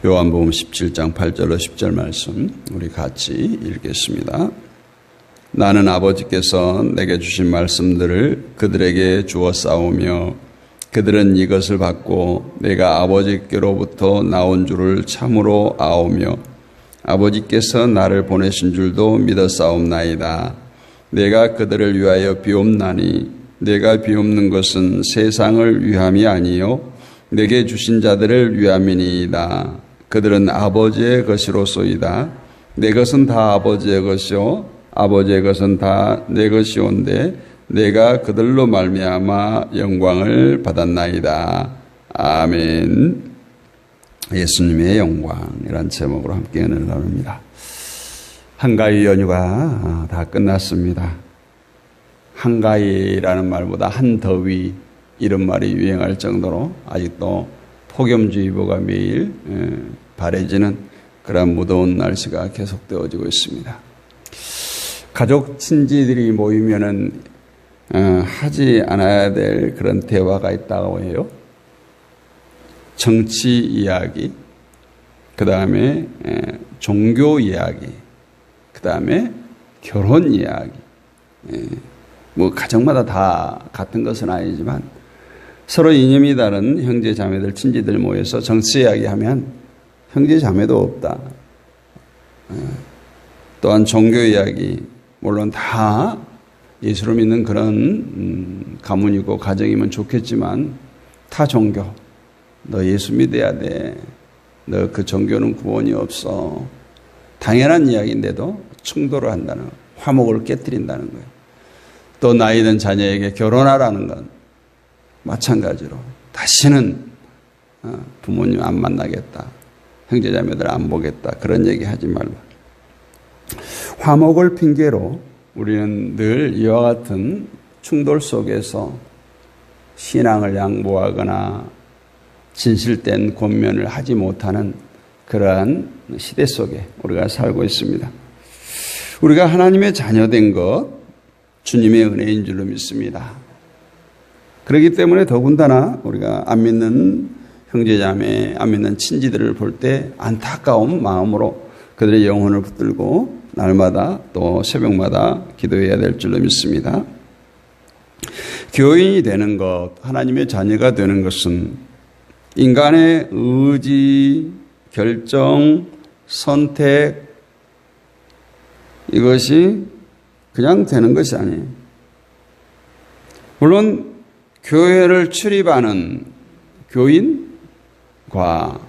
요한복음 17장 8절로 10절 말씀 우리 같이 읽겠습니다. 나는 아버지께서 내게 주신 말씀들을 그들에게 주었사오며 그들은 이것을 받고 내가 아버지께로부터 나온 줄을 참으로 아오며 아버지께서 나를 보내신 줄도 믿었사옵나이다. 내가 그들을 위하여 비옵나니 내가 비옵는 것은 세상을 위함이 아니요 내게 주신 자들을 위함이니이다. 그들은 아버지의 것이로소이다. 내 것은 다 아버지의 것이요 아버지의 것은 다 내 것이온데 내가 그들로 말미암아 영광을 받았나이다. 아멘. 예수님의 영광이란 제목으로 함께 은혜를 나눕니다. 한가위 연휴가 다 끝났습니다. 한가위라는 말보다 한더위 이런 말이 유행할 정도로 아직도 폭염주의보가 매일 바래지는 그런 무더운 날씨가 계속되어지고 있습니다. 가족 친지들이 모이면은 하지 않아야 될 그런 대화가 있다고 해요. 정치 이야기, 그 다음에 종교 이야기, 그 다음에 결혼 이야기. 뭐 가정마다 다 같은 것은 아니지만 서로 이념이 다른 형제 자매들 친지들 모여서 정치 이야기하면 형제 자매도 없다. 또한 종교 이야기, 물론 다 예수를 믿는 그런 가문이고 가정이면 좋겠지만 타 종교, 너 예수 믿어야 돼. 너 그 종교는 구원이 없어. 당연한 이야기인데도 충돌을 한다는 거예요. 화목을 깨뜨린다는 거예요. 또 나이 든 자녀에게 결혼하라는 건 마찬가지로 다시는 부모님 안 만나겠다. 형제자매들 안 보겠다. 그런 얘기 하지 말라. 화목을 핑계로 우리는 늘 이와 같은 충돌 속에서 신앙을 양보하거나 진실된 권면을 하지 못하는 그러한 시대 속에 우리가 살고 있습니다. 우리가 하나님의 자녀된 것 주님의 은혜인 줄로 믿습니다. 그렇기 때문에 더군다나 우리가 안 믿는 형제자매, 안 믿는 친지들을 볼 때 안타까운 마음으로 그들의 영혼을 붙들고 날마다 또 새벽마다 기도해야 될 줄로 믿습니다. 교인이 되는 것, 하나님의 자녀가 되는 것은 인간의 의지, 결정, 선택, 이것이 그냥 되는 것이 아니에요. 물론 교회를 출입하는 교인과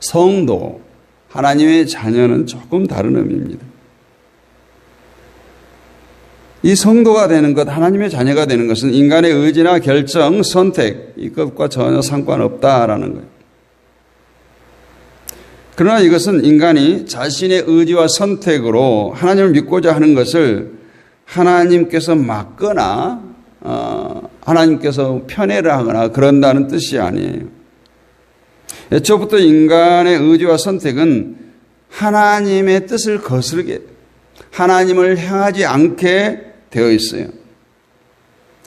성도, 하나님의 자녀는 조금 다른 의미입니다. 이 성도가 되는 것, 하나님의 자녀가 되는 것은 인간의 의지나 결정, 선택, 이것과 전혀 상관없다라는 거예요. 그러나 이것은 인간이 자신의 의지와 선택으로 하나님을 믿고자 하는 것을 하나님께서 막거나 하나님께서 편애를 하거나 그런다는 뜻이 아니에요. 애초부터 인간의 의지와 선택은 하나님의 뜻을 거스르게, 하나님을 향하지 않게 되어 있어요.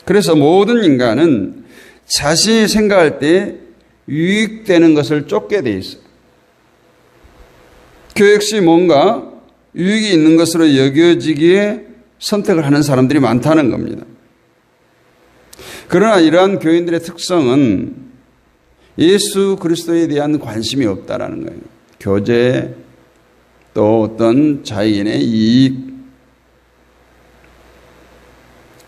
그래서 모든 인간은 자신이 생각할 때 유익되는 것을 쫓게 되어 있어요. 그 역시 뭔가 유익이 있는 것으로 여겨지기에 선택을 하는 사람들이 많다는 겁니다. 그러나 이러한 교인들의 특성은 예수 그리스도에 대한 관심이 없다라는 거예요. 교제, 또 어떤 자기인의 이익.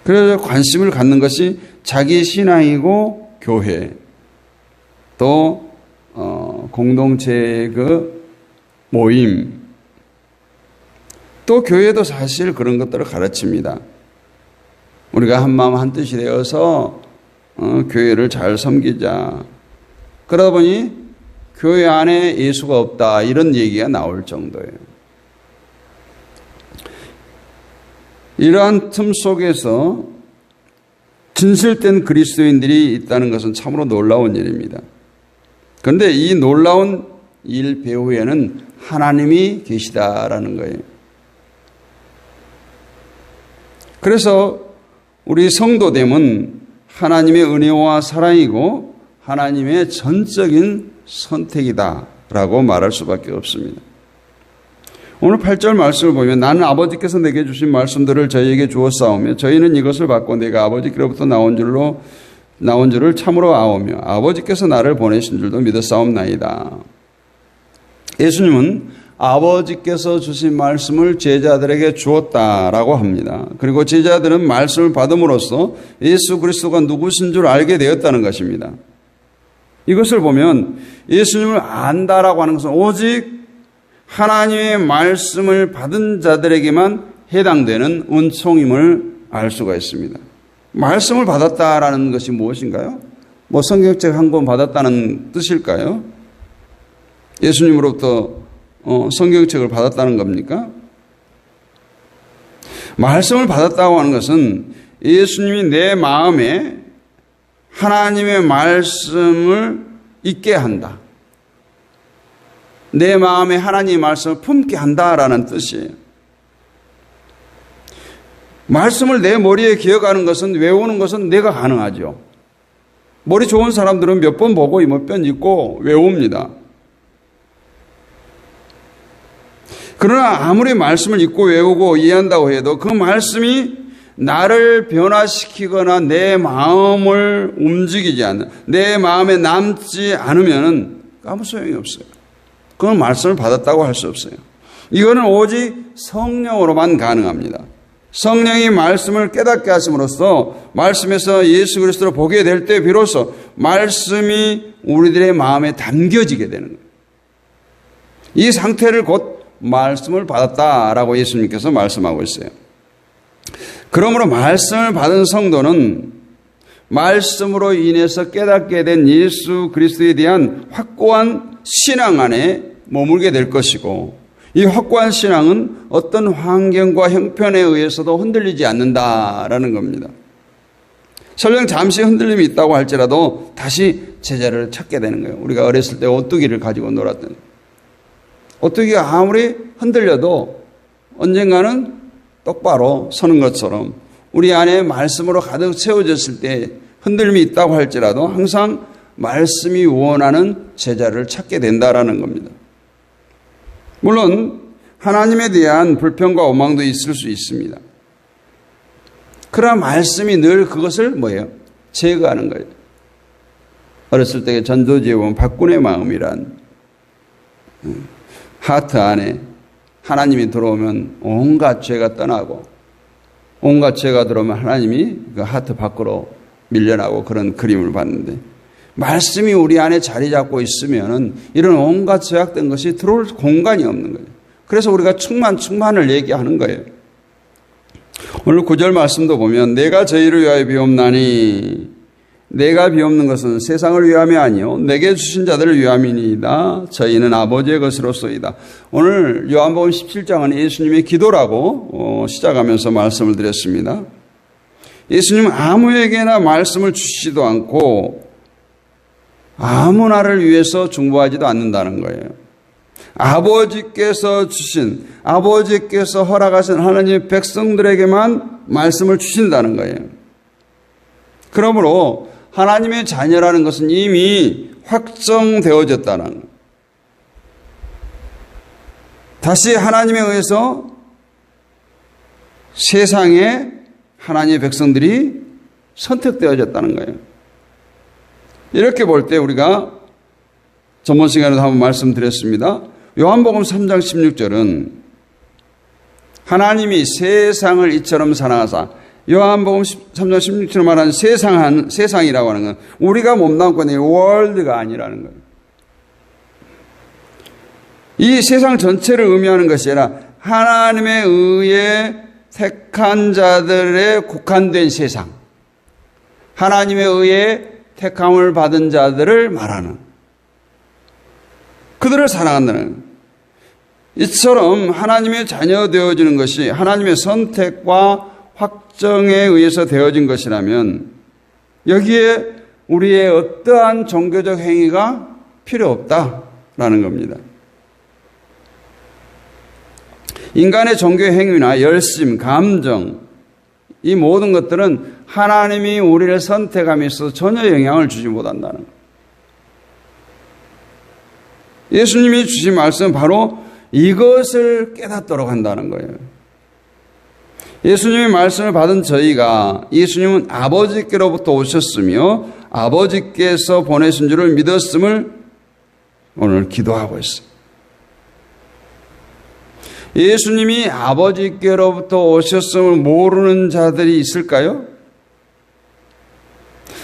그래서 관심을 갖는 것이 자기 신앙이고 교회, 또 공동체의 그 모임, 또 교회도 사실 그런 것들을 가르칩니다. 우리가 한마음 한뜻이 되어서 교회를 잘 섬기자. 그러다 보니 교회 안에 예수가 없다 이런 얘기가 나올 정도예요. 이러한 틈 속에서 진실된 그리스도인들이 있다는 것은 참으로 놀라운 일입니다. 그런데 이 놀라운 일 배후에는 하나님이 계시다라는 거예요. 그래서 우리 성도됨은 하나님의 은혜와 사랑이고 하나님의 전적인 선택이다. 라고 말할 수밖에 없습니다. 오늘 8절 말씀을 보면 나는 아버지께서 내게 주신 말씀들을 저희에게 주었사오며 저희는 이것을 받고 내가 아버지께로부터 나온 줄을 참으로 아오며 아버지께서 나를 보내신 줄도 믿었사옵나이다. 예수님은 아버지께서 주신 말씀을 제자들에게 주었다라고 합니다. 그리고 제자들은 말씀을 받음으로써 예수 그리스도가 누구신 줄 알게 되었다는 것입니다. 이것을 보면 예수님을 안다라고 하는 것은 오직 하나님의 말씀을 받은 자들에게만 해당되는 은총임을 알 수가 있습니다. 말씀을 받았다라는 것이 무엇인가요? 성경책 한 권 받았다는 뜻일까요? 예수님으로부터 성경책을 받았다는 겁니까? 말씀을 받았다고 하는 것은 예수님이 내 마음에 하나님의 말씀을 있게 한다. 내 마음에 하나님의 말씀을 품게 한다라는 뜻이에요. 말씀을 내 머리에 기억하는 것은, 외우는 것은 내가 가능하죠. 머리 좋은 사람들은 몇 번 보고 몇 번 읽고 외웁니다. 그러나 아무리 말씀을 읽고 외우고 이해한다고 해도 그 말씀이 나를 변화시키거나 내 마음을 움직이지 않는, 내 마음에 남지 않으면 아무 소용이 없어요. 그건 말씀을 받았다고 할 수 없어요. 이거는 오직 성령으로만 가능합니다. 성령이 말씀을 깨닫게 하심으로써 말씀에서 예수 그리스도를 보게 될 때 비로소 말씀이 우리들의 마음에 담겨지게 되는 거예요. 이 상태를 곧 말씀을 받았다라고 예수님께서 말씀하고 있어요. 그러므로 말씀을 받은 성도는 말씀으로 인해서 깨닫게 된 예수 그리스도에 대한 확고한 신앙 안에 머물게 될 것이고, 이 확고한 신앙은 어떤 환경과 형편에 의해서도 흔들리지 않는다라는 겁니다. 설령 잠시 흔들림이 있다고 할지라도 다시 제자를 찾게 되는 거예요. 우리가 어렸을 때 오뚜기를 가지고 놀았던, 오뚜기가 아무리 흔들려도 언젠가는 똑바로 서는 것처럼 우리 안에 말씀으로 가득 채워졌을 때 흔들림이 있다고 할지라도 항상 말씀이 원하는 제자를 찾게 된다라는 겁니다. 물론 하나님에 대한 불평과 오망도 있을 수 있습니다. 그러나 말씀이 늘 그것을 제거하는 거예요. 어렸을 때 전도지에 보면 박군의 마음이란, 하트 안에 하나님이 들어오면 온갖 죄가 떠나고, 온갖 죄가 들어오면 하나님이 그 하트 밖으로 밀려나고 그런 그림을 봤는데, 말씀이 우리 안에 자리 잡고 있으면 이런 온갖 죄악된 것이 들어올 공간이 없는 거예요. 그래서 우리가 충만을 얘기하는 거예요. 오늘 9절 말씀도 보면 내가 저희를 위하여 비옵나니, 내가 비옵는 것은 세상을 위함이 아니요 내게 주신 자들을 위함이니이다. 저희는 아버지의 것으로소이다. 오늘 요한복음 17장은 예수님의 기도라고 시작하면서 말씀을 드렸습니다. 예수님은 아무에게나 말씀을 주시지도 않고 아무나를 위해서 중보하지도 않는다는 거예요. 아버지께서 허락하신 하나님의 백성들에게만 말씀을 주신다는 거예요. 그러므로 하나님의 자녀라는 것은 이미 확정되어졌다는 거예요. 다시 하나님에 의해서 세상에 하나님의 백성들이 선택되어졌다는 거예요. 이렇게 볼 때 우리가 전번 시간에도 한번 말씀드렸습니다. 요한복음 3장 16절은 하나님이 세상을 이처럼 사랑하사, 요한복음 3장 16절에 말하는 세상이라고 하는 건 우리가 몸담고 있는 월드가 아니라는 거예요. 이 세상 전체를 의미하는 것이 아니라 하나님에 의해 택한 자들에 국한된 세상, 하나님에 의해 택함을 받은 자들을 말하는, 그들을 사랑한다는, 이처럼 하나님의 자녀 되어지는 것이 하나님의 선택과 확정에 의해서 되어진 것이라면 여기에 우리의 어떠한 종교적 행위가 필요 없다라는 겁니다. 인간의 종교 행위나 열심, 감정, 이 모든 것들은 하나님이 우리를 선택함에 있어서 전혀 영향을 주지 못한다는 거예요. 예수님이 주신 말씀은 바로 이것을 깨닫도록 한다는 거예요. 예수님의 말씀을 받은 저희가 예수님은 아버지께로부터 오셨으며 아버지께서 보내신 줄을 믿었음을 오늘 기도하고 있어요. 예수님이 아버지께로부터 오셨음을 모르는 자들이 있을까요?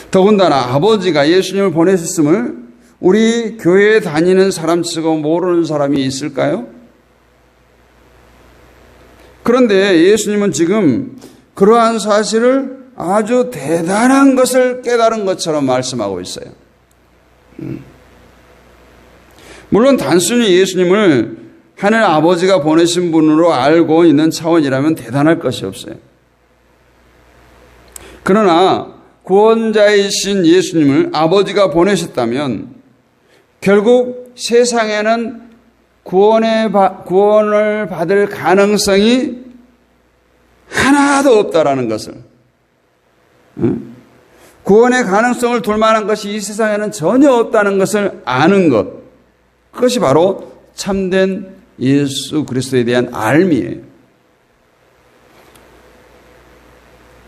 더군다나 아버지가 예수님을 보내셨음을 우리 교회에 다니는 사람 치고 모르는 사람이 있을까요? 그런데 예수님은 지금 그러한 사실을 아주 대단한 것을 깨달은 것처럼 말씀하고 있어요. 물론 단순히 예수님을 하늘 아버지가 보내신 분으로 알고 있는 차원이라면 대단할 것이 없어요. 그러나 구원자이신 예수님을 아버지가 보내셨다면 결국 세상에는 구원을 받을 가능성이 하나도 없다라는 것을, 구원의 가능성을 둘 만한 것이 이 세상에는 전혀 없다는 것을 아는 것, 그것이 바로 참된 예수 그리스도에 대한 알미예요.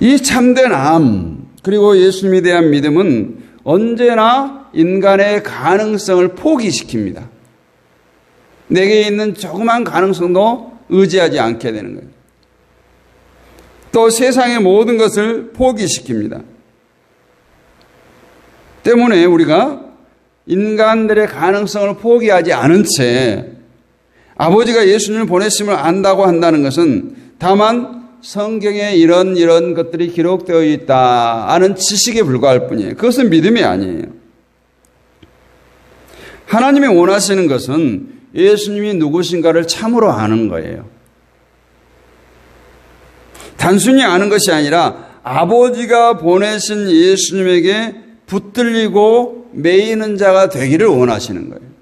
이 참된 암, 그리고 예수님에 대한 믿음은 언제나 인간의 가능성을 포기시킵니다. 내게 있는 조그만 가능성도 의지하지 않게 되는 거예요. 또 세상의 모든 것을 포기시킵니다. 때문에 우리가 인간들의 가능성을 포기하지 않은 채 아버지가 예수님을 보내심을 안다고 한다는 것은 다만 성경에 이런 것들이 기록되어 있다 하는 지식에 불과할 뿐이에요. 그것은 믿음이 아니에요. 하나님이 원하시는 것은 예수님이 누구신가를 참으로 아는 거예요. 단순히 아는 것이 아니라 아버지가 보내신 예수님에게 붙들리고 매이는 자가 되기를 원하시는 거예요.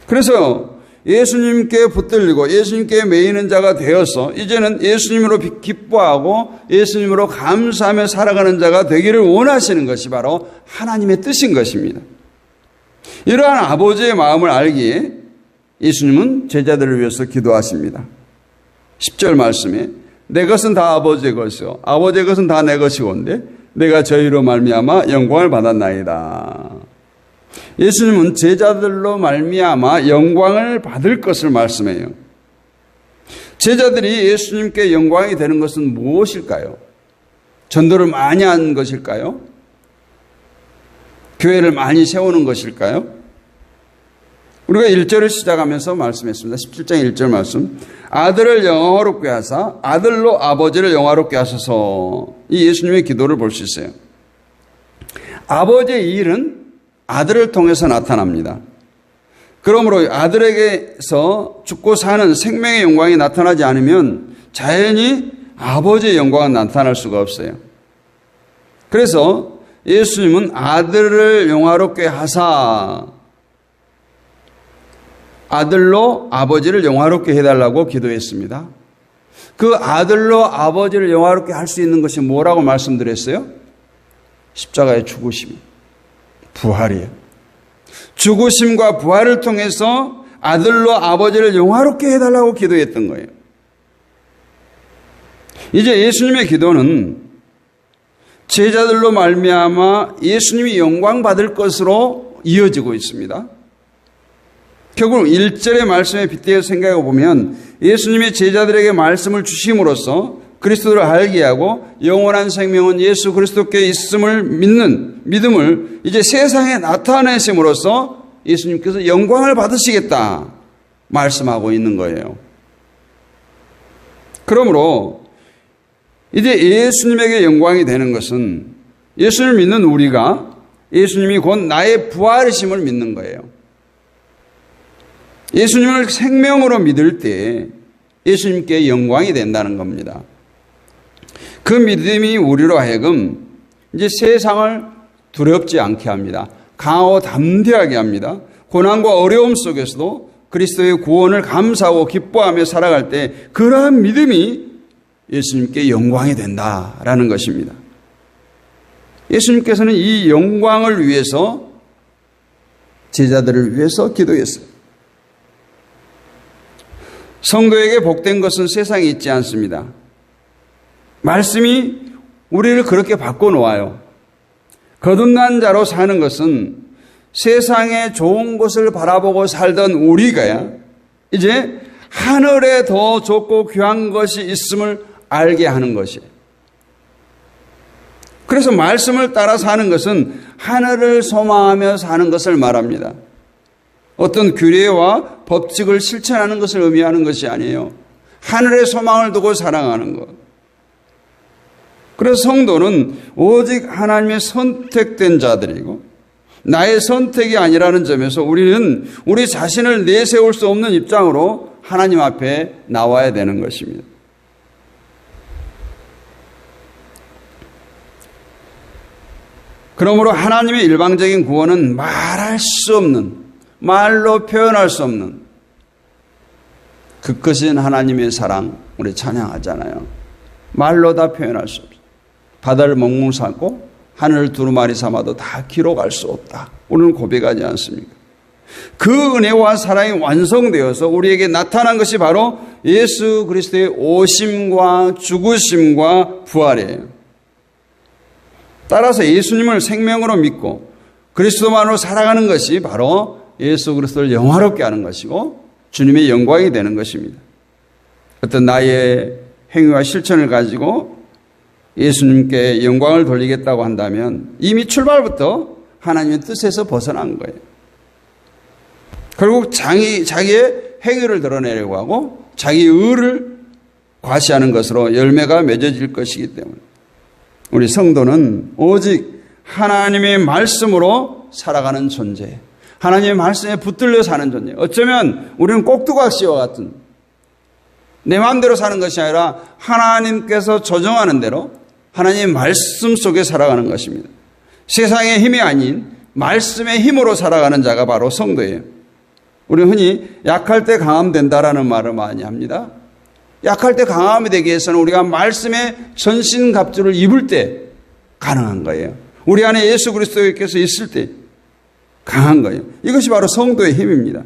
그래서 예수님께 붙들리고 예수님께 매이는 자가 되어서 이제는 예수님으로 기뻐하고 예수님으로 감사하며 살아가는 자가 되기를 원하시는 것이 바로 하나님의 뜻인 것입니다. 이러한 아버지의 마음을 알기에 예수님은 제자들을 위해서 기도하십니다. 10절 말씀에 내 것은 다 아버지의 것이요 아버지의 것은 다 내 것이온데 내가 저희로 말미암아 영광을 받았나이다. 예수님은 제자들로 말미암아 영광을 받을 것을 말씀해요. 제자들이 예수님께 영광이 되는 것은 무엇일까요? 전도를 많이 한 것일까요? 교회를 많이 세우는 것일까요? 우리가 1절을 시작하면서 말씀했습니다. 17장 1절 말씀. 아들을 영화롭게 하사 아들로 아버지를 영화롭게 하소서. 이 예수님의 기도를 볼 수 있어요. 아버지의 일은 아들을 통해서 나타납니다. 그러므로 아들에게서 죽고 사는 생명의 영광이 나타나지 않으면 자연히 아버지의 영광은 나타날 수가 없어요. 그래서 예수님은 아들을 영화롭게 하사 아들로 아버지를 영화롭게 해달라고 기도했습니다. 그 아들로 아버지를 영화롭게 할 수 있는 것이 뭐라고 말씀드렸어요? 십자가의 죽으심, 부활이에요. 죽으심과 부활을 통해서 아들로 아버지를 영화롭게 해달라고 기도했던 거예요. 이제 예수님의 기도는 제자들로 말미암아 예수님이 영광 받을 것으로 이어지고 있습니다. 결국 1절의 말씀에 빗대어 생각해 보면 예수님이 제자들에게 말씀을 주심으로써 그리스도를 알게 하고 영원한 생명은 예수 그리스도께 있음을 믿는 믿음을 이제 세상에 나타내심으로써 예수님께서 영광을 받으시겠다 말씀하고 있는 거예요. 그러므로 이제 예수님에게 영광이 되는 것은 예수님을 믿는 우리가 예수님이 곧 나의 부활이심을 믿는 거예요. 예수님을 생명으로 믿을 때 예수님께 영광이 된다는 겁니다. 그 믿음이 우리로 하여금 이제 세상을 두렵지 않게 합니다. 강하고 담대하게 합니다. 고난과 어려움 속에서도 그리스도의 구원을 감사하고 기뻐하며 살아갈 때 그러한 믿음이 예수님께 영광이 된다라는 것입니다. 예수님께서는 이 영광을 위해서 제자들을 위해서 기도했어요. 성도에게 복된 것은 세상에 있지 않습니다. 말씀이 우리를 그렇게 바꿔놓아요. 거듭난 자로 사는 것은 세상의 좋은 것을 바라보고 살던 우리가 이제 하늘에 더 좋고 귀한 것이 있음을 알게 하는 것이에요. 그래서 말씀을 따라 사는 것은 하늘을 소망하며 사는 것을 말합니다. 어떤 규례와 법칙을 실천하는 것을 의미하는 것이 아니에요. 하늘의 소망을 두고 사랑하는 것. 그래서 성도는 오직 하나님의 선택된 자들이고 나의 선택이 아니라는 점에서 우리는 우리 자신을 내세울 수 없는 입장으로 하나님 앞에 나와야 되는 것입니다. 그러므로 하나님의 일방적인 구원은 말할 수 없는, 말로 표현할 수 없는 그 크신 하나님의 사랑, 우리 찬양하잖아요. 말로 다 표현할 수 없어요. 바다를 멍멍 삼고 하늘을 두루마리 삼아도 다 기록할 수 없다. 우리는 고백하지 않습니까? 그 은혜와 사랑이 완성되어서 우리에게 나타난 것이 바로 예수 그리스도의 오심과 죽으심과 부활이에요. 따라서 예수님을 생명으로 믿고 그리스도만으로 살아가는 것이 바로 예수 그리스도를 영화롭게 하는 것이고 주님의 영광이 되는 것입니다. 어떤 나의 행위와 실천을 가지고 예수님께 영광을 돌리겠다고 한다면 이미 출발부터 하나님의 뜻에서 벗어난 거예요. 결국 자기의 행위를 드러내려고 하고 자기의 의를 과시하는 것으로 열매가 맺어질 것이기 때문에 우리 성도는 오직 하나님의 말씀으로 살아가는 존재, 하나님의 말씀에 붙들려 사는 존재. 어쩌면 우리는 꼭두각시와 같은 내 마음대로 사는 것이 아니라 하나님께서 조정하는 대로 하나님의 말씀 속에 살아가는 것입니다. 세상의 힘이 아닌 말씀의 힘으로 살아가는 자가 바로 성도예요. 우리는 흔히 약할 때 강함 된다라는 말을 많이 합니다. 약할 때 강함이 되기 위해서는 우리가 말씀의 전신갑주를 입을 때 가능한 거예요. 우리 안에 예수 그리스도께서 있을 때 강한 거예요. 이것이 바로 성도의 힘입니다.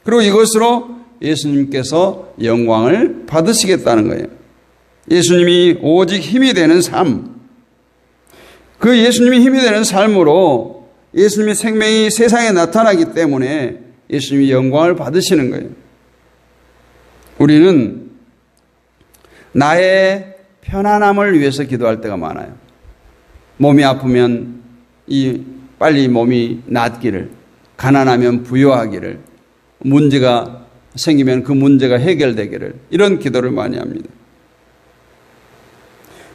그리고 이것으로 예수님께서 영광을 받으시겠다는 거예요. 예수님이 오직 힘이 되는 삶, 그 예수님이 힘이 되는 삶으로 예수님의 생명이 세상에 나타나기 때문에 예수님이 영광을 받으시는 거예요. 우리는 나의 편안함을 위해서 기도할 때가 많아요. 몸이 아프면 빨리 몸이 낫기를, 가난하면 부유하기를, 문제가 생기면 그 문제가 해결되기를, 이런 기도를 많이 합니다.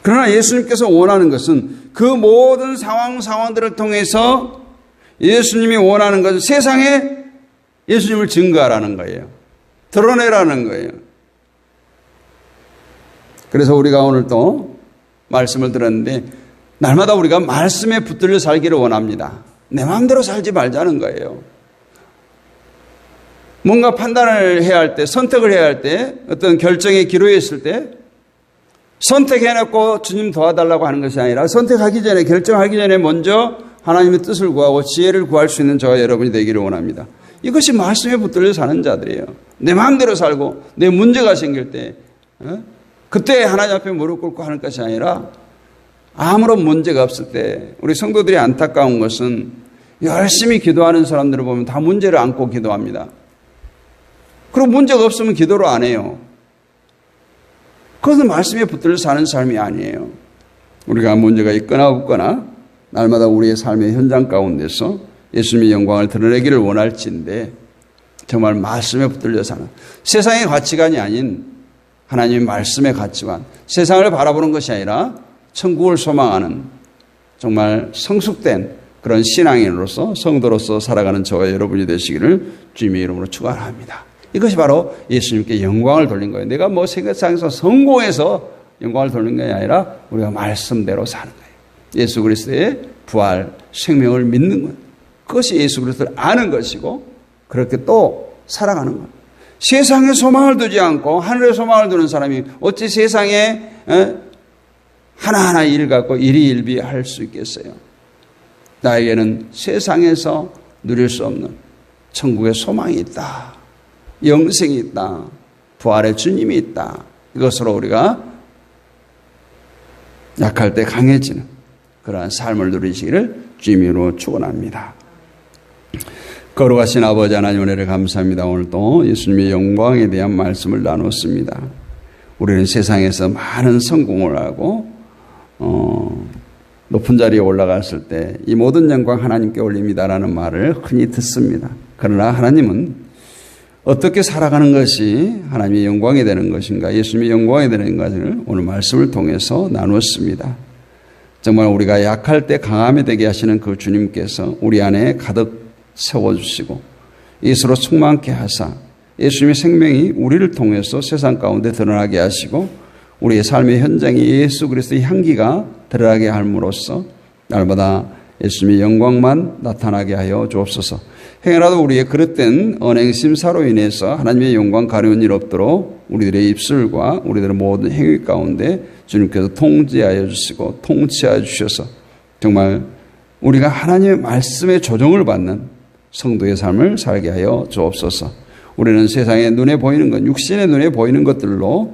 그러나 예수님께서 원하는 것은 그 모든 상황들을 통해서 예수님이 원하는 것은 세상에 예수님을 증거하라는 거예요. 드러내라는 거예요. 그래서 우리가 오늘 또 말씀을 들었는데 날마다 우리가 말씀에 붙들려 살기를 원합니다. 내 마음대로 살지 말자는 거예요. 뭔가 판단을 해야 할 때, 선택을 해야 할 때, 어떤 결정에 기로에 있을 때 선택해놓고 주님 도와달라고 하는 것이 아니라 선택하기 전에, 결정하기 전에 먼저 하나님의 뜻을 구하고 지혜를 구할 수 있는 저와 여러분이 되기를 원합니다. 이것이 말씀에 붙들려 사는 자들이에요. 내 마음대로 살고 내 문제가 생길 때 그때 하나님 앞에 무릎 꿇고 하는 것이 아니라 아무런 문제가 없을 때 우리 성도들이 안타까운 것은 열심히 기도하는 사람들을 보면 다 문제를 안고 기도합니다. 그리고 문제가 없으면 기도를 안 해요. 그것은 말씀에 붙들려 사는 삶이 아니에요. 우리가 문제가 있거나 없거나 날마다 우리의 삶의 현장 가운데서 예수님의 영광을 드러내기를 원할지인데 정말 말씀에 붙들려 사는 세상의 가치관이 아닌 하나님의 말씀의 가치관, 세상을 바라보는 것이 아니라 천국을 소망하는 정말 성숙된 그런 신앙인으로서 성도로서 살아가는 저와 여러분이 되시기를 주님의 이름으로 축원합니다. 이것이 바로 예수님께 영광을 돌린 거예요. 내가 뭐 세상에서 성공해서 영광을 돌린 것이 아니라 우리가 말씀대로 사는 거예요. 예수 그리스도의 부활, 생명을 믿는 것. 그것이 예수 그리스도를 아는 것이고 그렇게 또 살아가는 것. 세상에 소망을 두지 않고 하늘에 소망을 두는 사람이 어찌 세상에 하나하나 일을 갖고 일희일비할 수 있겠어요. 나에게는 세상에서 누릴 수 없는 천국의 소망이 있다. 영생이 있다. 부활의 주님이 있다. 이것으로 우리가 약할 때 강해지는 그러한 삶을 누리시기를 주님으로 축원합니다. 거룩하신 아버지 하나님 은혜를 감사합니다. 오늘 또 예수님의 영광에 대한 말씀을 나눴습니다. 우리는 세상에서 많은 성공을 하고 높은 자리에 올라갔을 때 이 모든 영광 하나님께 올립니다라는 말을 흔히 듣습니다. 그러나 하나님은 어떻게 살아가는 것이 하나님의 영광이 되는 것인가, 예수님의 영광이 되는 것을 오늘 말씀을 통해서 나누었습니다. 정말 우리가 약할 때 강함이 되게 하시는 그 주님께서 우리 안에 가득 세워주시고 예수로 충만케 하사 예수님의 생명이 우리를 통해서 세상 가운데 드러나게 하시고 우리의 삶의 현장에 예수 그리스도의 향기가 드러나게 함으로써 날마다 예수님의 영광만 나타나게 하여 주옵소서. 행여라도 우리의 그릇된 언행 심사로 인해서 하나님의 영광 가려운 일 없도록 우리들의 입술과 우리들의 모든 행위 가운데 주님께서 통제하여 주시고 통치하여 주셔서 정말 우리가 하나님의 말씀의 조정을 받는 성도의 삶을 살게 하여 주옵소서. 우리는 세상에 눈에 보이는 것, 육신의 눈에 보이는 것들로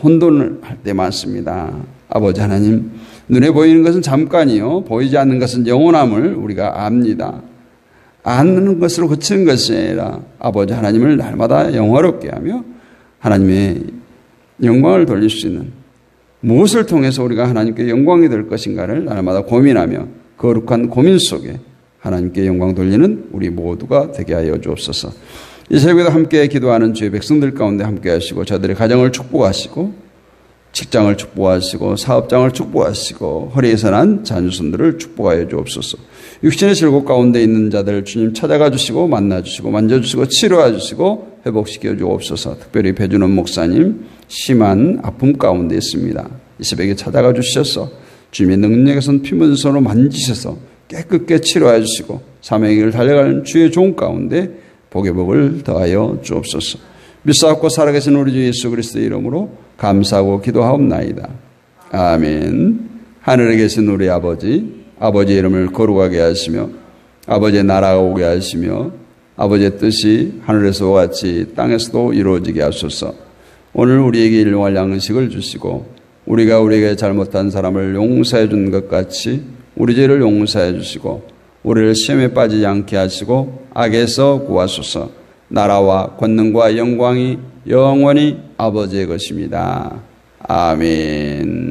혼돈을 할 때 많습니다. 아버지 하나님, 눈에 보이는 것은 잠깐이요, 보이지 않는 것은 영원함을 우리가 압니다. 아는 것으로 그치는 것이 아니라 아버지 하나님을 날마다 영화롭게 하며 하나님의 영광을 돌릴 수 있는 무엇을 통해서 우리가 하나님께 영광이 될 것인가를 날마다 고민하며 거룩한 고민 속에 하나님께 영광 돌리는 우리 모두가 되게 하여 주옵소서. 이 새벽에도 함께 기도하는 주의 백성들 가운데 함께 하시고 저들의 가정을 축복하시고 직장을 축복하시고 사업장을 축복하시고 허리에서 난 자녀손들을 축복하여 주옵소서. 육신의 질곡 가운데 있는 자들을 주님 찾아가 주시고 만나 주시고 만져주시고 치료해 주시고 회복시켜 주옵소서. 특별히 배준원 목사님 심한 아픔 가운데 있습니다. 이 새벽에 찾아가 주셔서 주님의 능력에선 피문서로 만지셔서 깨끗게 치료해 주시고 사명의 길을 달려가는 주의 종 가운데 복의 복을 더하여 주옵소서. 믿사옵고 살아계신 우리 주 예수 그리스도의 이름으로 감사하고 기도하옵나이다. 아멘. 하늘에 계신 우리 아버지, 아버지의 이름을 거룩하게 하시며 아버지의 나라가 오게 하시며 아버지의 뜻이 하늘에서와 같이 땅에서도 이루어지게 하소서. 오늘 우리에게 일용할 양식을 주시고 우리가 우리에게 잘못한 사람을 용서해 준 것 같이 우리 죄를 용서해 주시고 우리를 시험에 빠지지 않게 하시고 악에서 구하소서. 나라와 권능과 영광이 영원히 아버지의 것입니다. 아멘.